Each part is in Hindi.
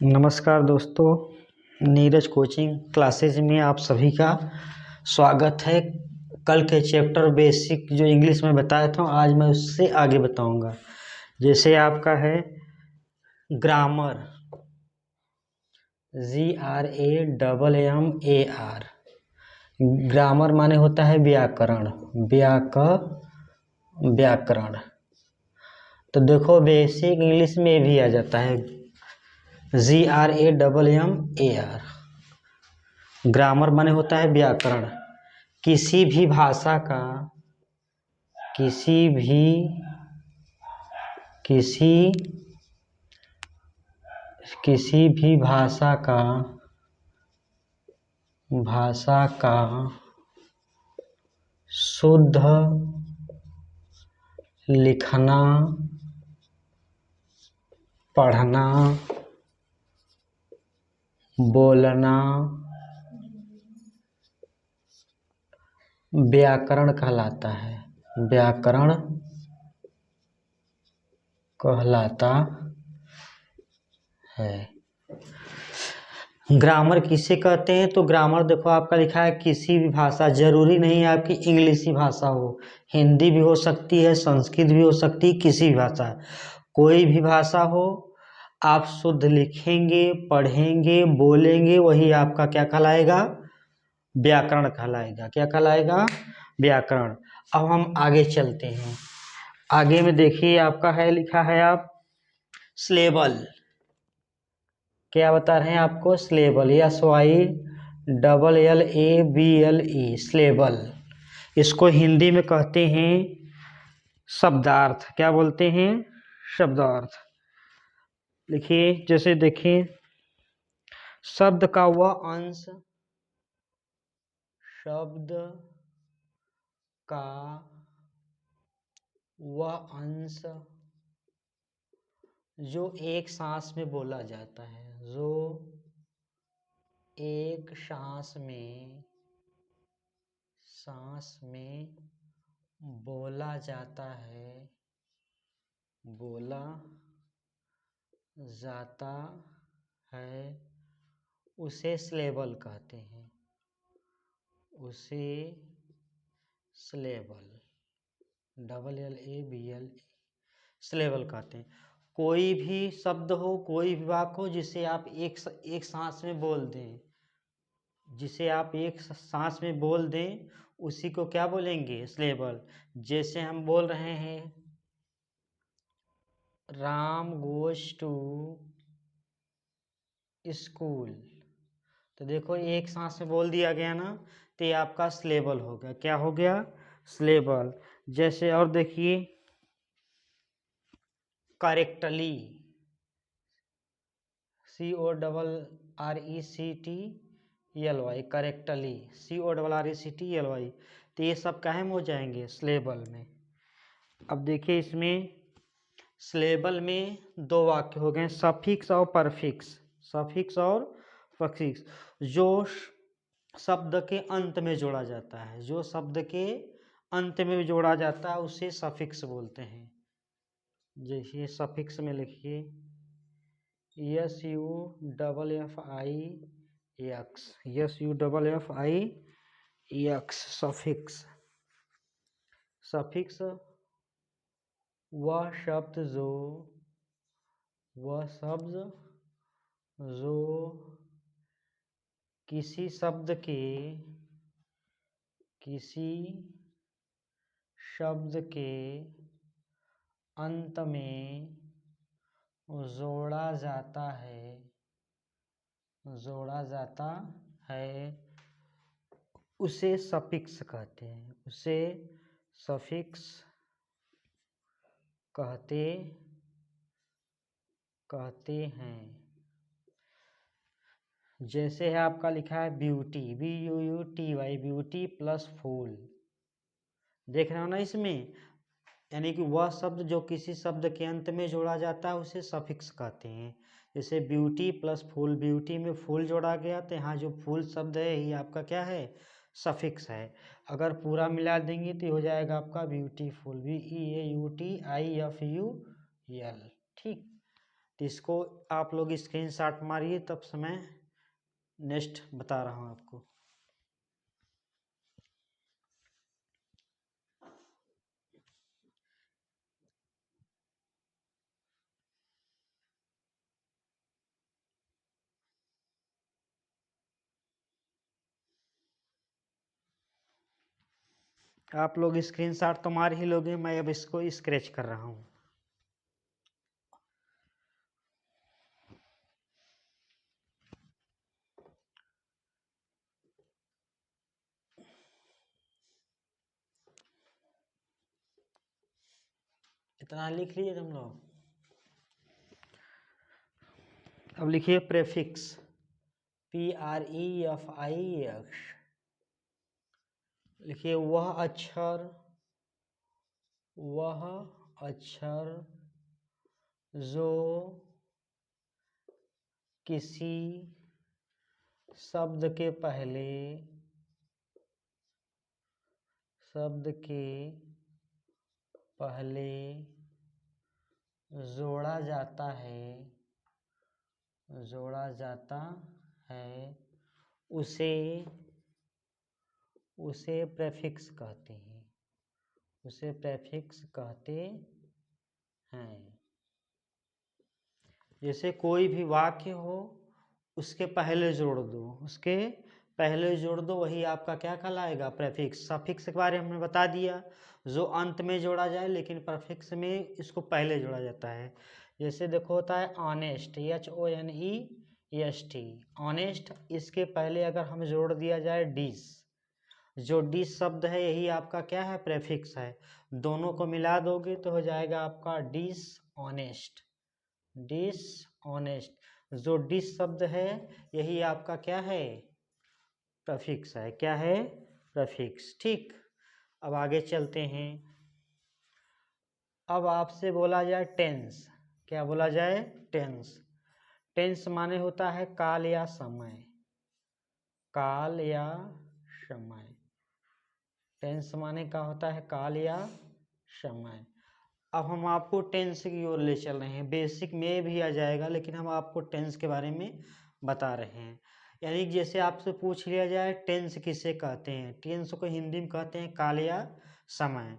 नमस्कार दोस्तों, नीरज कोचिंग क्लासेज में आप सभी का स्वागत है। कल के चैप्टर बेसिक जो इंग्लिश में बताया था, आज मैं उससे आगे बताऊंगा। जैसे आपका है ग्रामर, GRAMMAR। ग्रामर माने होता है व्याकरण, व्याकरण। तो देखो बेसिक इंग्लिश में भी आ जाता है GRAMMAR। ग्रामर माने होता है व्याकरण। किसी भी भाषा का किसी भी भाषा का शुद्ध लिखना, पढ़ना, बोलना व्याकरण कहलाता है। व्याकरण कहलाता है। ग्रामर किसे कहते हैं? तो ग्रामर देखो आपका लिखा है किसी भी भाषा, जरूरी नहीं है आपकी इंग्लिश ही भाषा हो, हिंदी भी हो सकती है, संस्कृत भी हो सकती है, किसी भी भाषा, कोई भी भाषा हो, आप शुद्ध लिखेंगे, पढ़ेंगे, बोलेंगे, वही आपका क्या कहलाएगा? व्याकरण कहलाएगा। क्या कहलाएगा? व्याकरण। अब हम आगे चलते हैं। आगे में देखिए आपका है लिखा है आप सिलेबल। क्या बता रहे हैं आपको? Syllable, SYLLABLE, syllable. इसको हिंदी में कहते हैं शब्दार्थ। क्या बोलते हैं? शब्दार्थ। लिखिए, जैसे देखिए शब्द का वह अंश, शब्द का वह अंश जो एक सांस में बोला जाता है, जो एक सांस में बोला जाता है, उसे सिलेबल कहते हैं। उसे सिलेबल, SLABLE, सिलेबल कहते हैं। कोई भी शब्द हो, कोई भी वाक्य हो जिसे आप एक सांस में बोल दें, उसी को क्या बोलेंगे? सिलेबल। जैसे हम बोल रहे हैं राम गोज टू स्कूल, तो देखो एक सांस में बोल दिया गया ना, तो ये आपका सिलेबल हो गया। क्या हो गया? सिलेबल। जैसे और देखिए करेक्टली, CORRECTLY, करेक्टली, CORRECTLY, तो ये सब काहे में हो जाएंगे? सिलेबल में। अब देखिए इसमें सिलेबल में दो वाक्य हो गए, सफिक्स और परफिक्स। सफिक्स और परफिक्स, जो शब्द के अंत में जोड़ा जाता है, उसे सफिक्स बोलते हैं। जैसे सफिक्स में लिखिए SUFFIX, सफिक्स। सफिक्स वह शब्द जो किसी शब्द के अंत में जोड़ा जाता है, उसे सफिक्स कहते हैं। उसे सफिक्स कहते हैं। जैसे है आपका लिखा है ब्यूटी, BUUTY, ब्यूटी प्लस फूल। देख रहे हो ना इसमें, यानी कि वह शब्द जो किसी शब्द के अंत में जोड़ा जाता है उसे सफिक्स कहते हैं। जैसे ब्यूटी प्लस फूल, ब्यूटी में फूल जोड़ा गया, तो यहाँ जो फूल शब्द है ये आपका क्या है? सफिक्स है। अगर पूरा मिला देंगे तो हो जाएगा आपका ब्यूटीफुल, BEAUTIFUL, यल। ठीक, तो इसको आप लोग स्क्रीनशॉट मारिए, तब से मैं नेक्स्ट बता रहा हूँ आपको। आप लोग स्क्रीनशॉट तो मार ही लोगे, मैं अब इसको स्क्रैच कर रहा हूँ। इतना लिख लिए तुम लोग। अब लिखिए प्रेफिक्स, PREFIX। लिखिए वह अक्षर जो किसी शब्द के पहले जोड़ा जाता है उसे प्रेफिक्स कहते हैं। जैसे कोई भी वाक्य हो, उसके पहले जोड़ दो, वही आपका क्या कहलाएगा? प्रेफिक्स। सफिक्स के बारे में हमने बता दिया, जो अंत में जोड़ा जाए, लेकिन प्रेफिक्स में इसको पहले जोड़ा जाता है। जैसे देखो होता है ऑनेस्ट, HONEST, ऑनेस्ट, इसके पहले अगर हम जोड़ दिया जाए डिस, जो डिस शब्द है यही आपका क्या है? प्रेफिक्स है। दोनों को मिला दोगे तो हो जाएगा आपका डिसऑनेस्ट। जो डिस शब्द है यही आपका क्या है? प्रेफिक्स है। क्या है? प्रेफिक्स। ठीक, अब आगे चलते हैं। अब आपसे बोला जाए टेंस। क्या बोला जाए? टेंस। टेंस माने होता है काल या समय। टेंस माने का होता है काल या समय। अब हम आपको टेंस की ओर ले चल रहे हैं। बेसिक में भी आ जाएगा, लेकिन हम आपको टेंस के बारे में बता रहे हैं। यानी जैसे आपसे पूछ लिया जाए टेंस किसे कहते हैं, टेंस को हिंदी में कहते हैं काल या समय।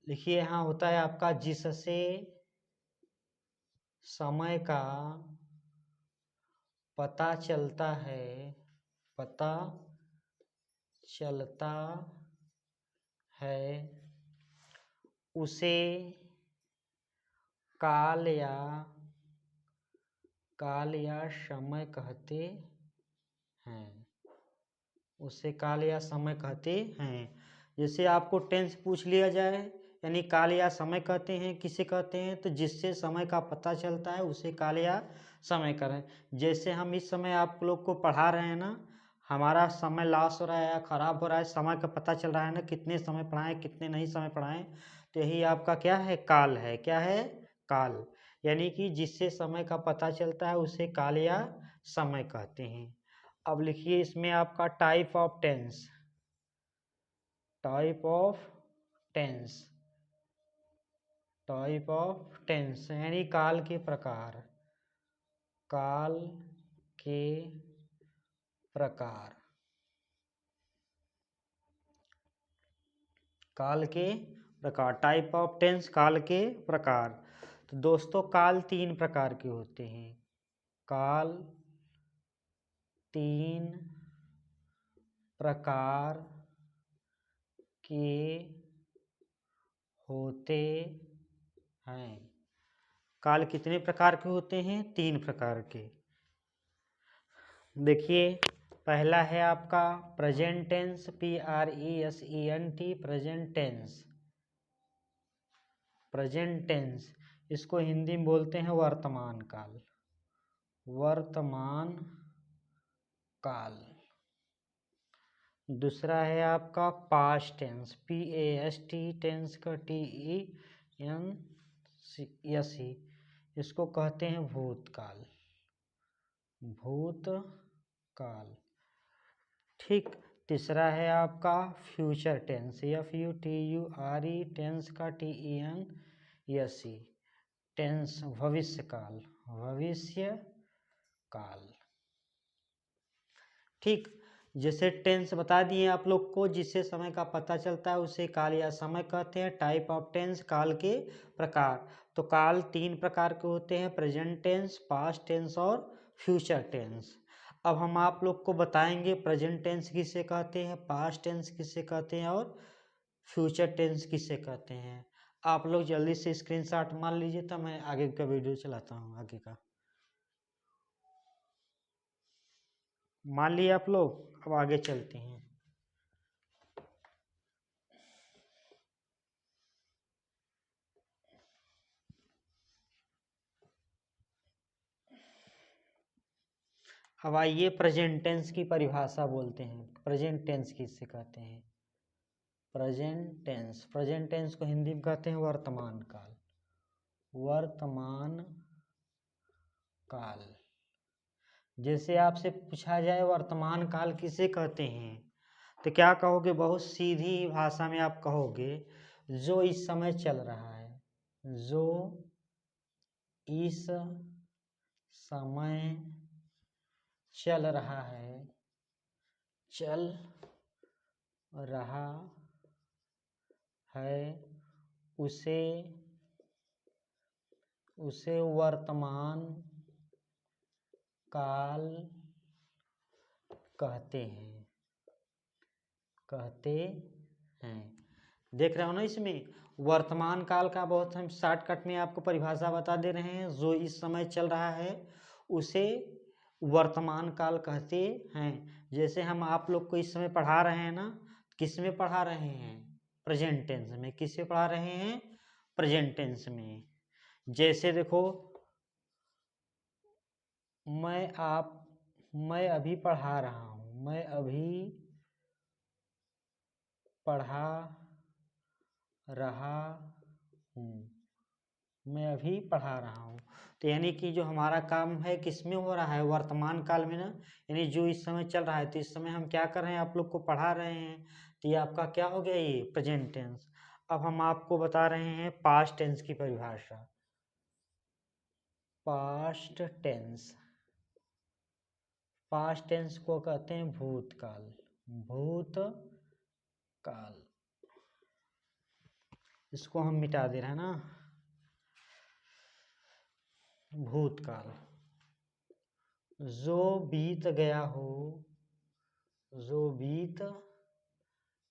देखिए यहाँ होता है आपका जिससे समय का पता चलता है उसे काल या समय कहते हैं। जैसे आपको टेंस पूछ लिया जाए, यानी काल या समय कहते हैं, किसे कहते हैं? तो जिससे समय का पता चलता है उसे काल या समय करें। जैसे हम इस समय आप लोग को पढ़ा रहे हैं ना, हमारा समय लॉस हो रहा है या खराब हो रहा है, समय का पता चल रहा है ना, कितने समय पढ़ाएं कितने नहीं समय पढ़ाएं, तो यही आपका क्या है? काल है। क्या है? काल। यानी कि जिससे समय का पता चलता है उसे काल या समय कहते हैं। अब लिखिए इसमें आपका टाइप ऑफ टेंस यानी काल के प्रकार। टाइप ऑफ टेंस, काल के प्रकार। तो दोस्तों काल 3 प्रकार के होते हैं। काल 3 प्रकार के होते हैं। काल कितने प्रकार के होते हैं? 3 प्रकार के। देखिए पहला है आपका present tense, PRESENT, present tense. इसको हिंदी में बोलते हैं वर्तमान काल। दूसरा है आपका पास्ट टेंस, PAST टेंस का TENSE, इसको कहते हैं भूतकाल। ठीक। तीसरा है आपका फ्यूचर टेंस, FUTURE टेंस का TENSE, टेंस भविष्य काल, भविष्य काल। ठीक, जैसे टेंस बता दिए आप लोग को, जिससे समय का पता चलता है उसे काल या समय कहते हैं। टाइप ऑफ टेंस, काल के प्रकार। तो काल 3 प्रकार के होते हैं, प्रेजेंट टेंस, पास्ट टेंस और फ्यूचर टेंस। अब हम आप लोग को बताएंगे प्रेजेंट टेंस किसे कहते हैं, पास्ट टेंस किसे कहते हैं और फ्यूचर टेंस किसे कहते हैं। आप लोग जल्दी से स्क्रीनशॉट मार लीजिए, तो मैं आगे का वीडियो चलाता हूँ आगे का। मान लिया आप लोग, अब आगे चलते हैं। अब आइए प्रेजेंट टेंस की परिभाषा बोलते हैं। प्रेजेंट टेंस किससे कहते हैं, प्रेजेंट टेंस। प्रेजेंट टेंस को हिंदी में कहते हैं वर्तमान काल, वर्तमान काल। जैसे आपसे पूछा जाए वर्तमान काल किसे कहते हैं, तो क्या कहोगे, बहुत सीधी भाषा में आप कहोगे जो इस समय चल रहा है, जो इस समय चल रहा है, चल रहा है, उसे वर्तमान काल कहते हैं, कहते हैं। देख रहे हो ना, इसमें वर्तमान काल का बहुत हम शॉर्टकट में आपको परिभाषा बता दे रहे हैं। जो इस समय चल रहा है उसे वर्तमान काल कहते हैं। जैसे हम आप लोग को इस समय पढ़ा रहे हैं ना, किस में पढ़ा रहे हैं, प्रेजेंट टेंस में। किससे पढ़ा रहे हैं, प्रेजेंट टेंस में। जैसे देखो, मैं अभी पढ़ा रहा हूँ, मैं अभी पढ़ा रहा हूँ, मैं अभी पढ़ा रहा हूँ। तो यानी कि जो हमारा काम है किस में हो रहा है, वर्तमान काल में ना, यानी जो इस समय चल रहा है। तो इस समय हम क्या कर रहे हैं, आप लोग को पढ़ा रहे हैं। तो ये आपका क्या हो गया, ये प्रेजेंट टेंस। अब हम आपको बता रहे हैं पास्ट टेंस की परिभाषा। पास्ट टेंस, पास्ट टेंस को कहते हैं भूतकाल, भूतकाल। इसको हम मिटा दे रहे हैं ना, भूतकाल। जो बीत गया हो, जो बीत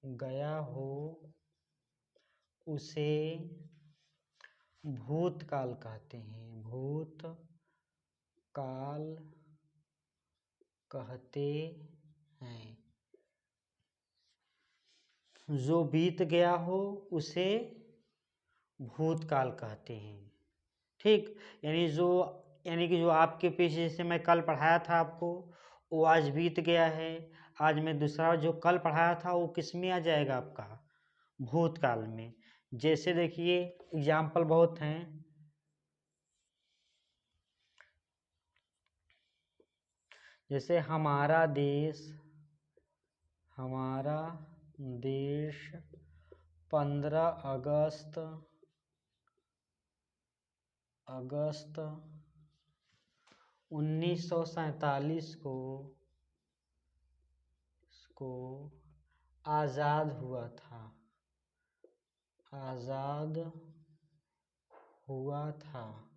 गया हो, उसे भूतकाल कहते हैं, भूतकाल कहते हैं। जो बीत गया हो उसे भूतकाल कहते हैं। ठीक, यानी कि जो आपके पीछे से मैं कल पढ़ाया था आपको, वो आज बीत गया है। आज मैं दूसरा जो कल पढ़ाया था वो किस में आ जाएगा, आपका भूतकाल में। जैसे देखिए एग्जाम्पल बहुत हैं। जैसे हमारा देश 15 अगस्त 1947 को आज़ाद हुआ था, आज़ाद हुआ था।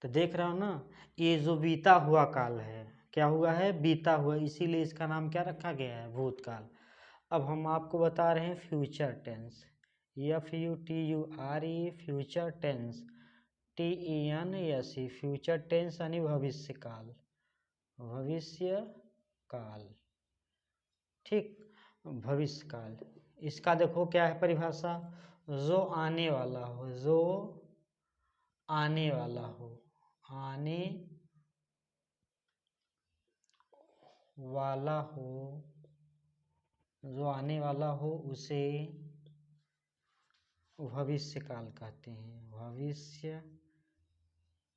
तो देख रहा हो ना, ये जो बीता हुआ काल है, क्या हुआ है, बीता हुआ, इसीलिए इसका नाम क्या रखा गया है, भूतकाल। अब हम आपको बता रहे हैं future tense, FUTURE, future tense, TENSE, future tense यानी भविष्य काल, भविष्य काल। ठीक, भविष्य काल। इसका देखो क्या है परिभाषा, जो आने वाला हो, जो आने वाला हो, आने वाला हो, जो आने वाला हो उसे भविष्य काल कहते हैं, भविष्य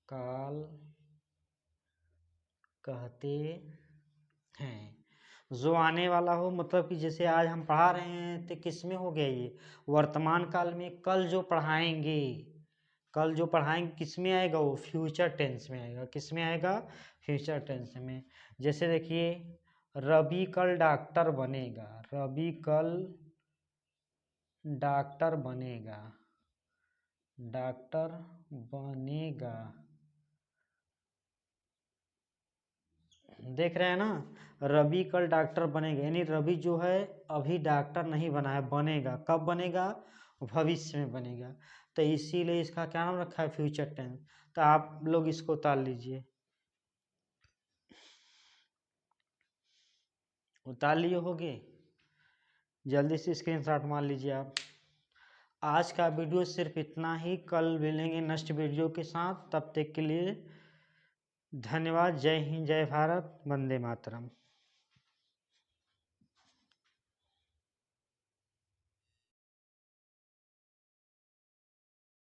काल कहते हैं। जो आने वाला हो मतलब कि जैसे आज हम पढ़ा रहे हैं तो किस में हो गया, ये वर्तमान काल में। कल जो पढ़ाएंगे कल जो पढ़ाएंगे किस में आएगा, वो फ्यूचर टेंस में आएगा। किस में आएगा, फ्यूचर टेंस में। जैसे देखिए, रवि कल डॉक्टर बनेगा, रवि कल डॉक्टर बनेगा, डॉक्टर बनेगा। देख रहे हैं ना, रवि कल डॉक्टर बनेगा, यानी रवि जो है अभी डॉक्टर नहीं बना है, बनेगा। कब बनेगा, भविष्य में बनेगा। तो इसीलिए इसका क्या नाम रखा है, फ्यूचर टेंस। तो आप लोग इसको उतार लीजिए, उतार लिए होगे, जल्दी से स्क्रीनशॉट मार लीजिए आप। आज का वीडियो सिर्फ इतना ही, कल मिलेंगे नेक्स्ट वीडियो के साथ। तब तक के लिए धन्यवाद। जय हिंद, जय भारत, वंदे मातरम।